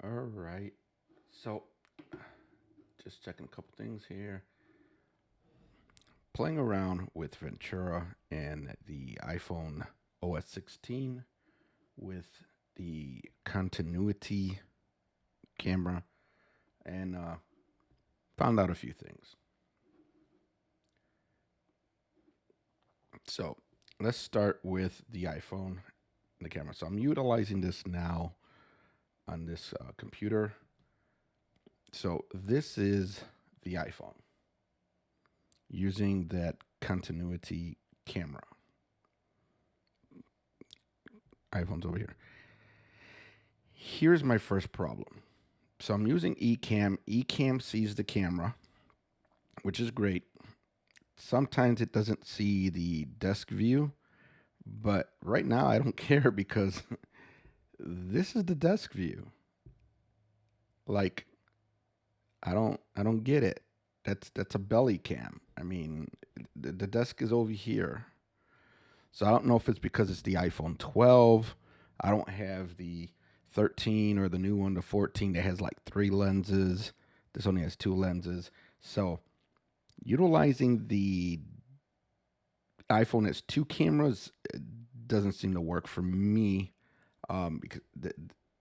All right. So, just checking a couple things here. Playing around with Ventura and the iPhone OS 16 with the continuity camera and found out a few things. So, let's start with the iPhone and the camera. So, I'm utilizing this now on this computer. So, this is the iPhone using that continuity camera. iPhone's over here. Here's my first problem. So I'm using Ecamm. Ecamm sees the camera, which is great. Sometimes it doesn't see the desk view, but right now I don't care because this is the desk view. Like I don't get it. That's a belly cam. I mean, the desk is over here. So I don't know if it's because it's the iPhone 12. I don't have the 13 or the new one, the 14 that has like three lenses. This only has two lenses. So utilizing the iPhone has two cameras doesn't seem to work for me because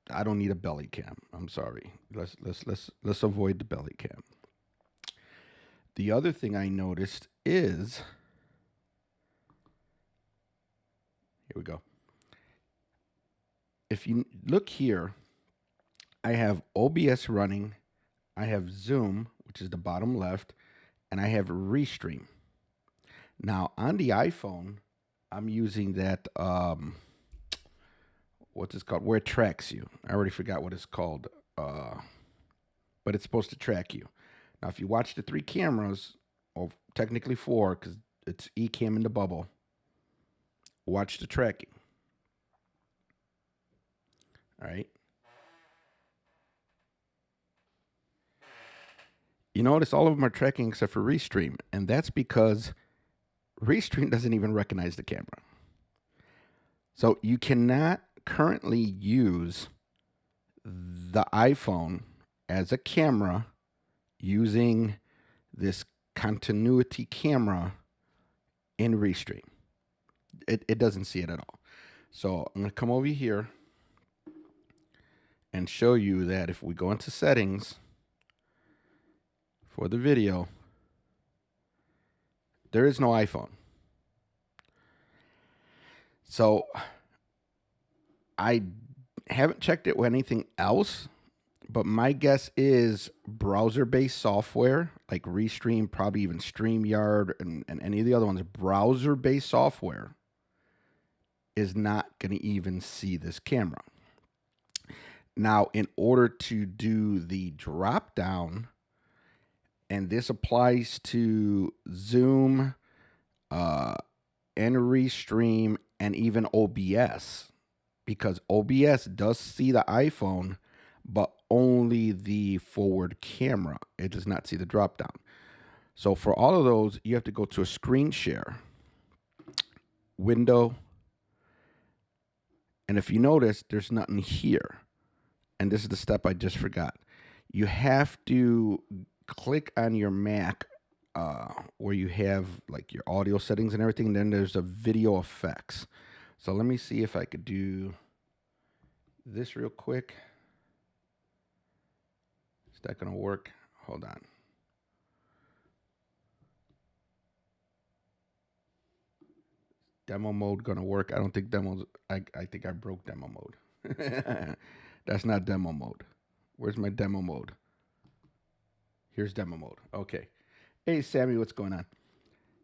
I don't need a belly cam. I'm sorry. Let's avoid the belly cam. The other thing I noticed is here we go. If you look here, I have OBS running, I have Zoom, which is the bottom left, and I have Restream. Now on the iPhone, I'm using that what's it called? Where it tracks you. I already forgot what it's called, but it's supposed to track you. Now, if you watch the three cameras, or technically four, because it's Ecamm in the bubble, watch the tracking. All right. You notice all of them are tracking except for Restream, and that's because Restream doesn't even recognize the camera. So you cannot currently use the iPhone as a camera using this continuity camera in Restream. It doesn't see it at all. So I'm going to come over here and show you that if we go into settings for the video, there is no iPhone. So I haven't checked it with anything else, but my guess is browser-based software like Restream, probably even StreamYard, and any of the other ones, browser-based software is not going to even see this camera. Now, in order to do the drop down, and this applies to Zoom, and Restream, and even OBS, because OBS does see the iPhone, but only the forward camera. It does not see the drop down. So for all of those, you have to go to a screen share, window, and if you notice, there's nothing here. And this is the step I just forgot. You have to click on your Mac where you have like your audio settings and everything. And then there's a video effects. So let me see if I could do this real quick. Is that going to work? Hold on. Demo mode going to work? I don't think demos. I think I broke demo mode. That's not demo mode. Where's my demo mode? Here's demo mode. Okay. Hey, Sammy, what's going on?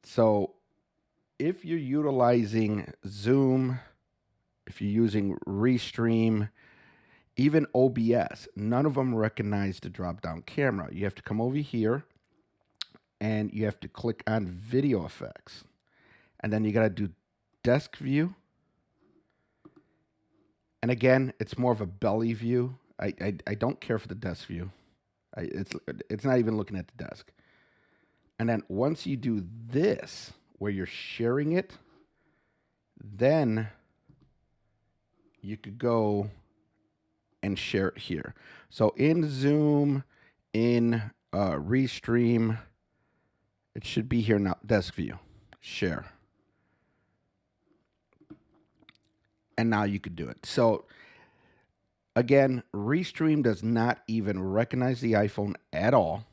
So if you're utilizing Zoom, if you're using Restream, even OBS, none of them recognize the drop-down camera. You have to come over here and you have to click on video effects. And then you got to do desk view. And again, it's more of a belly view. I don't care for the desk view. It's not even looking at the desk. And then once you do this, where you're sharing it, then you could go and and share it here. So in Zoom, in Restream, it should be here now. Desk view, share. And now you could do it. So again, Restream does not even recognize the iPhone at all.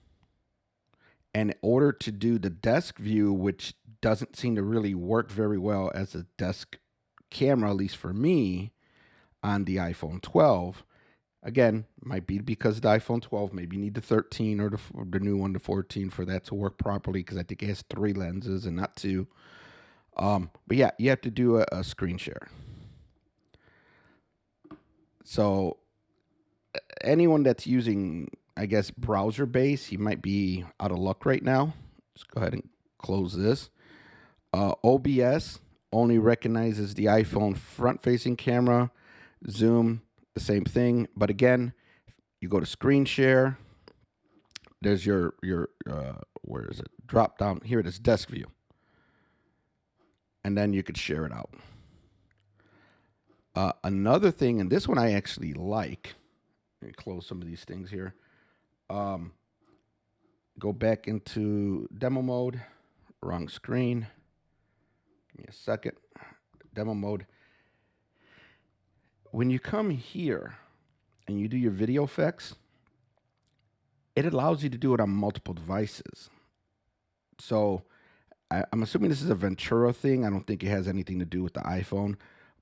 And in order to do the desk view, which doesn't seem to really work very well as a desk camera, at least for me, on the iPhone 12, again, might be because of the iPhone 12, maybe you need the 13 or the new one, the 14, for that to work properly, because I think it has 3 lenses and not 2. But yeah, you have to do a screen share. So anyone that's using, I guess, browser base, you might be out of luck right now. Just go ahead and close this. OBS only recognizes the iPhone front-facing camera. Zoom, the same thing. But again, you go to screen share. There's your where is it? Drop down. Here it is, desk view. And then you could share it out. Another thing, and this one I actually like. Let me close some of these things here. Go back into demo mode. Wrong screen. Give me a second. Demo mode. When you come here and you do your video effects, it allows you to do it on multiple devices. So I'm assuming this is a Ventura thing. I don't think it has anything to do with the iPhone.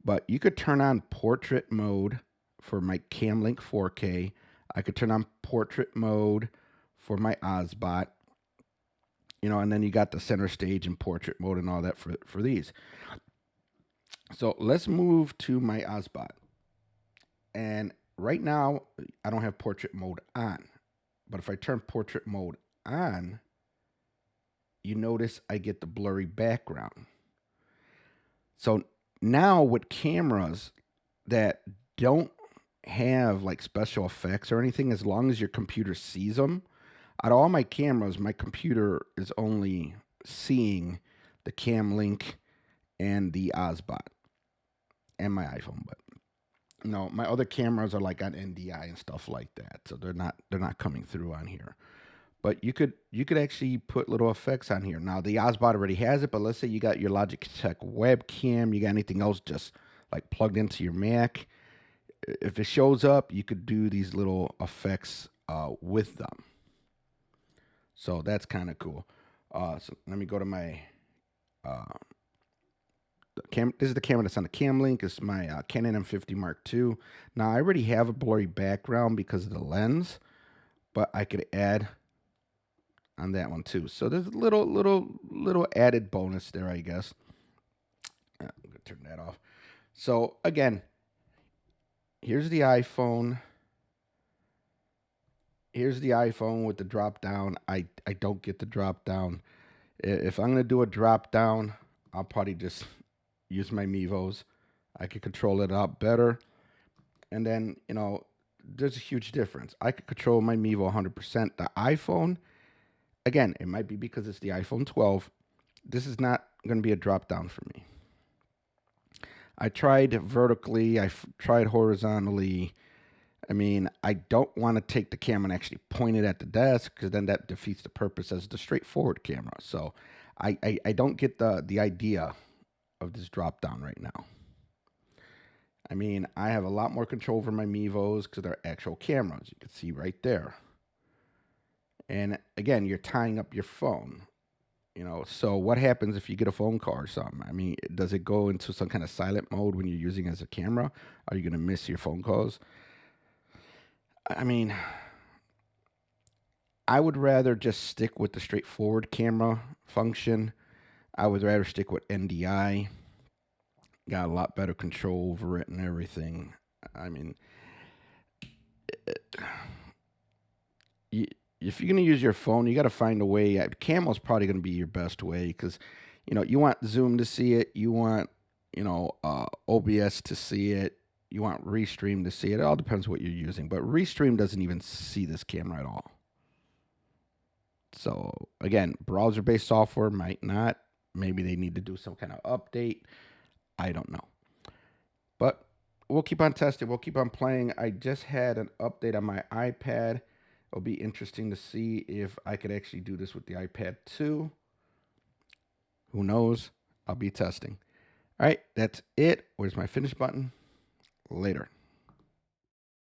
But you could turn on portrait mode for my Camlink 4K. I could turn on portrait mode for my Ozbot. And then you got the center stage and portrait mode and all that for these. So let's move to my Ozbot. And right now, I don't have portrait mode on. But if I turn portrait mode on, you notice I get the blurry background. So now with cameras that don't have like special effects or anything, as long as your computer sees them, out of all my cameras, my computer is only seeing the Camlink and the Ozbot and my iPhone. But no, my other cameras are like on NDI and stuff like that, so they're not coming through on here. But you could actually put little effects on here. Now the Ozbot already has it, but let's say you got your Logitech webcam, you got anything else just like plugged into your Mac. If it shows up, you could do these little effects with them. So that's kind of cool. So let me go to my this is the camera that's on the Camlink. It's my Canon M50 Mark II. Now I already have a blurry background because of the lens, but I could add on that one too. So there's a little added bonus there, I guess. I'm gonna turn that off. So again, here's the iPhone. Here's the iPhone with the drop down. I don't get the drop down. If I'm gonna do a drop down, I'll probably just use my Mevos. I could control it out better. And then, there's a huge difference. I could control my Mevo 100%. The iPhone, again, it might be because it's the iPhone 12. This is not going to be a drop down for me. I tried vertically. I tried horizontally. I mean, I don't want to take the camera and actually point it at the desk, because then that defeats the purpose as the straightforward camera. So I don't get the idea of this drop down right now. I mean, I have a lot more control over my Mevos because they're actual cameras. You can see right there. And again, you're tying up your phone. So what happens if you get a phone call or something? I mean, does it go into some kind of silent mode when you're using it as a camera? Are you going to miss your phone calls? I mean, I would rather just stick with the straightforward camera function. I would rather stick with NDI. Got a lot better control over it and everything. I mean, if you're going to use your phone, you got to find a way. Camel's probably going to be your best way, because, you want Zoom to see it. You want, OBS to see it. You want Restream to see it. It all depends what you're using. But Restream doesn't even see this camera at all. So, again, browser-based software might not. Maybe they need to do some kind of update. I don't know. But we'll keep on testing. We'll keep on playing. I just had an update on my iPad. It'll be interesting to see if I could actually do this with the iPad 2. Who knows? I'll be testing. All right, that's it. Where's my finish button? Later.